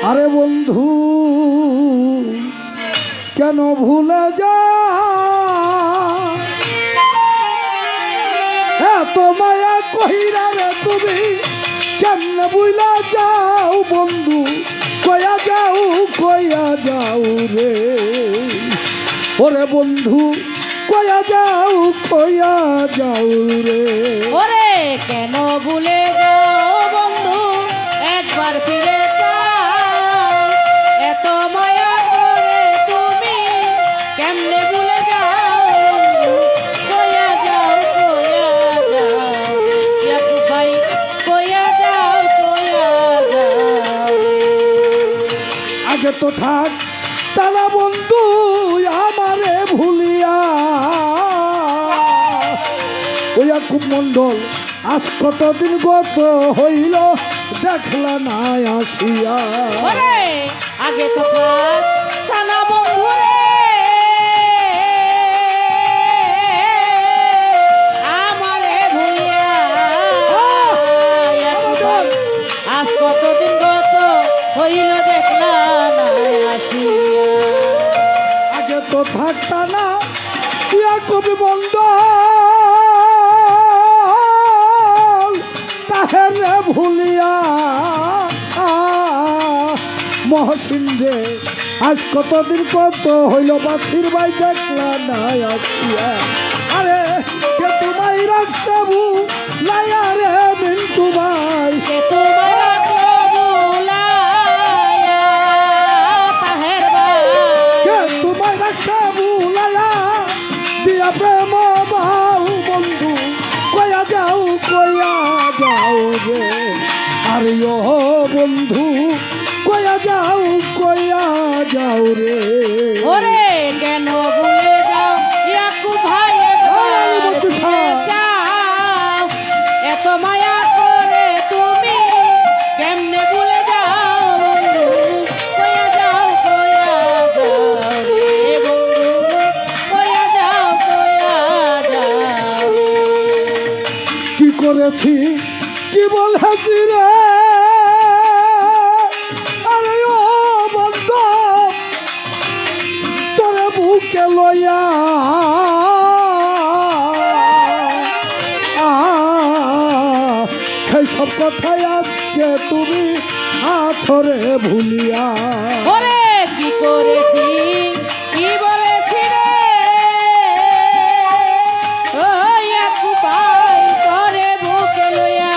আরে বন্ধু কেন ভুলে যা এত মায়া কহিরা রে তুমি কেমনে ভুলে যাও বন্ধু কয়া যাও রে ওরে বন্ধু কয়া যাও রে ওরে কেন ভুলে যাও বন্ধু একবার ফিরে চাও এত মায়া করে তুমি কেমনে ভুলে যাও বন্ধু কয়া যাও ইয়াকুব ভাই কয়া যাও আগে তো থাক তারা বন্ধু আমারে ভুলিয়া ওই ইয়াকুব মন্ডল আজ কতদিন গত হইল দেখলা না আসিয়া ওরে আগে তো থাক টানা বন্ধু রে আমারে ভুলিয়া আজ কতদিন গত হইল দেখলা না আসিয়া আগে তো থাকতা না ইয়াকুব মন্ডল তাহেরে ভুলিয়া মহসিন রে আজ কতদিন কত হইল বাসির ভাই দেখলা না আসিয়া আরে কে তোমায় রাখছে লাইয়া রে মিন্টু ভাই কে তোমায় রাখলো বুলায়া তাহের ভাই কে তোমায় রাখছে লাইয়া দিয়া প্রেম বাউ বন্ধু কয়া যাও রে আরে ও বন্ধু কয়া যাও রে ওরে কেন ভুলে যাও ইয়াকুব ভাই একবার ফিরে যাও এত মায়া করে তুমি কেমনে ভুলে যাও বন্ধু কয়া যাও রে বন্ধু কয়া যাও কি করেছি কি বলেছি রে আরে ও বন্ধু তোরে বুকে লইয়া সেই সব কথাই আজকে তুমি আছরে ভুলিয়া ওরে কি করেছি কি বলেছি রে ও ইয়াকুব ভাই তোরে বুকে লইয়া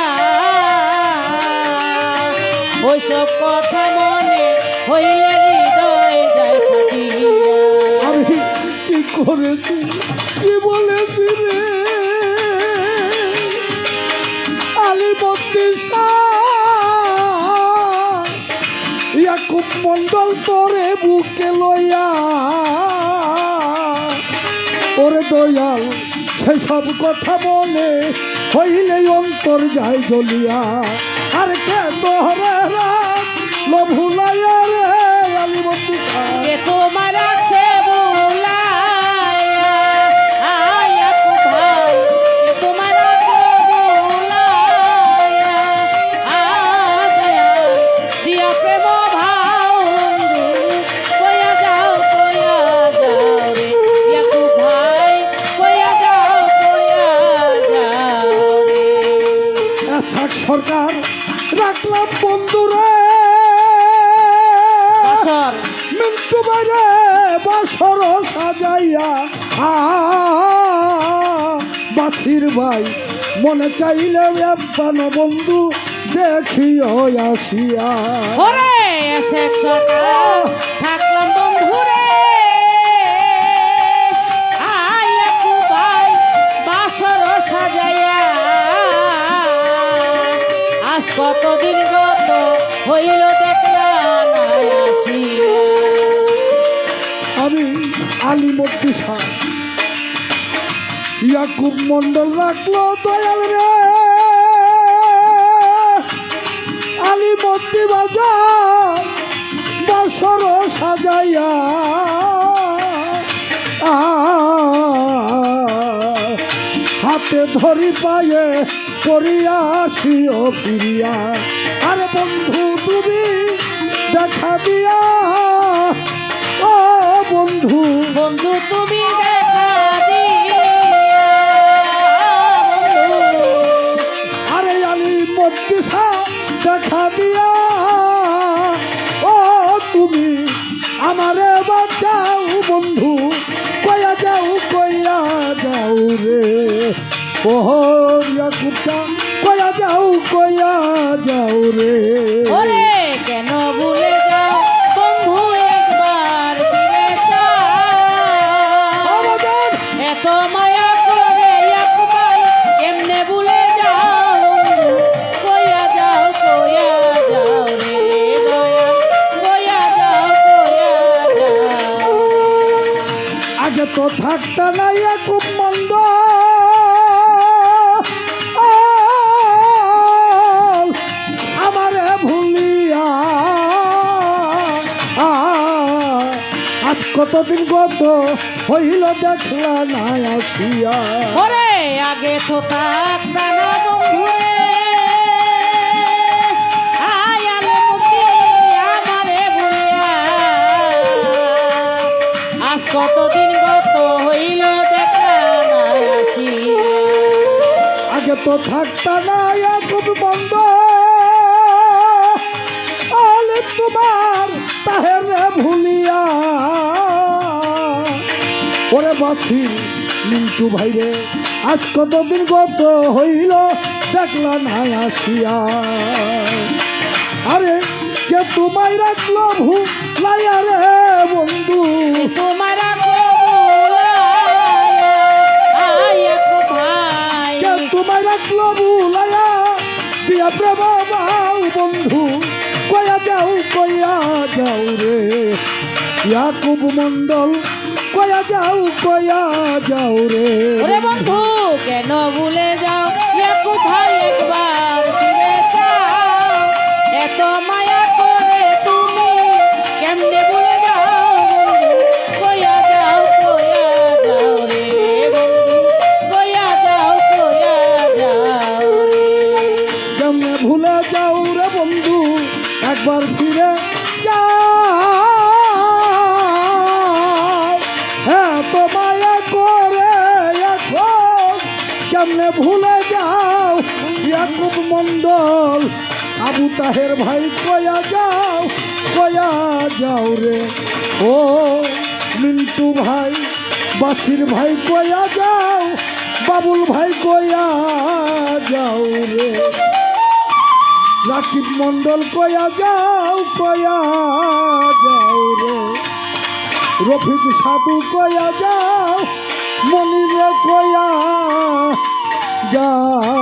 ওই সব কথা মনে হইলে হৃদয় যায় ফাটিয়া আমি কি করেছি কি বলেছি রে আলিমদ্দিন ইয়াকুব মন্ডল তোরে বুকে লইয়া ওরে দয়াল সেই সব কথা মনে হইলে অন্তর যায় জ্বলিয়া আর কে তোরে রাখলো ভুলাইয়া রে আলিমদ্দিন কে তোমার রাখছে বুলায়া ইয়াকুব ভাই কে তোমার রাখলো বুলায়া দয়া দিয়া প্রেম ভাও বন্ধু কয়া যাও রে ইয়াকুব ভাই কয়া যাও রে এসাক সরকার রাখলাম বন্ধুরে বাসর মিন্টু বাইরে বাসর সাজাইয়া বাসির ভাই মনে চাইলে পান বন্ধু দেখিও আসিয়া ওরে এসেক সরকার থাকলাম বন্ধু রে ইয়াকুব ভাই বাসর সাজাইয়া আজ কতদিন গত হইল দেখলা না আসিয়া আমি আলিমদ্দি শাহ ইয়াকুব মন্ডল রাখলো দয়াল রে আলিমদ্দি বাজার বাসর সাজাইয়া হাতে ধরি পায়ে করিয়া আসিও ফিরিয়া আরে বন্ধু তুমি দেখা দিয়া ও বন্ধু বন্ধু তুমি দেখা দিয়া বন্ধু আরে আলী মদ্দিসা দেখা দিয়া ও তুমি আমারে বাঁচাও বন্ধু কয়া যাও রে ও ইয়াকুব চা কয়া যাও রে ওরে কেন ভুলে যাও বন্ধু একবার ফিরে চাও আমাদের এত মায়া করে এক ভাই কেমনে ভুলে যাও বন্ধু কইয়া যাও রে দয়া কইয়া যাও আগে তো থাকতে না ইয়াকুব মন্দ আমারে ভুলিয়া আজ কতদিন গত হইল দেখলা না আসিয়া ওরে আগে তো থাকতা না বন্ধু রে আয়াল মুক্তি আমারে ভুলিয়া আজ কতদিন গত হইল দেখলা না আসিয়া আগে তো থাকতা না ইয়াকুব মন্দ তোমার তাহেরে ভুলিয়া ওরে বাসির মিন্টু ভাইরে আজ কতদিন গত হইল দেখলা না আসিয়া আরে কে তোমায় রাখলো ভুলাইয়া রে বন্ধু তোমার ভাই কে তোমায় রাখলো ভুলাইয়া দিয়া প্রেম বাউ বন্ধু কয়া যাও রে ইয়াকুব মন্ডল কয়া যাও রে ওরে বন্ধু কেন ভুলে যাও কোথায় একবার ফিরে চাও এত মায়া করে তুমি কেমনে ভুলে যাও বন্ধু কয়া যাও রে বন্ধু কয়া যাও রে কেমনে ভুলে যাও রে বন্ধু একবার ফিরে যাও হ্যাঁ তো মায়া করে এখন কেমনে ভুলে যাও ইয়াকুব মন্ডল আবু তাহের ভাই কয়া যাও রে ও মিন্টু ভাই বাসির ভাই কয়া যাও বাবুল ভাই কয়া যাও রে রাকিব মন্ডল কয়া যাও রে রফিক সাধু কয়া যাও মনিরে কয়া যাও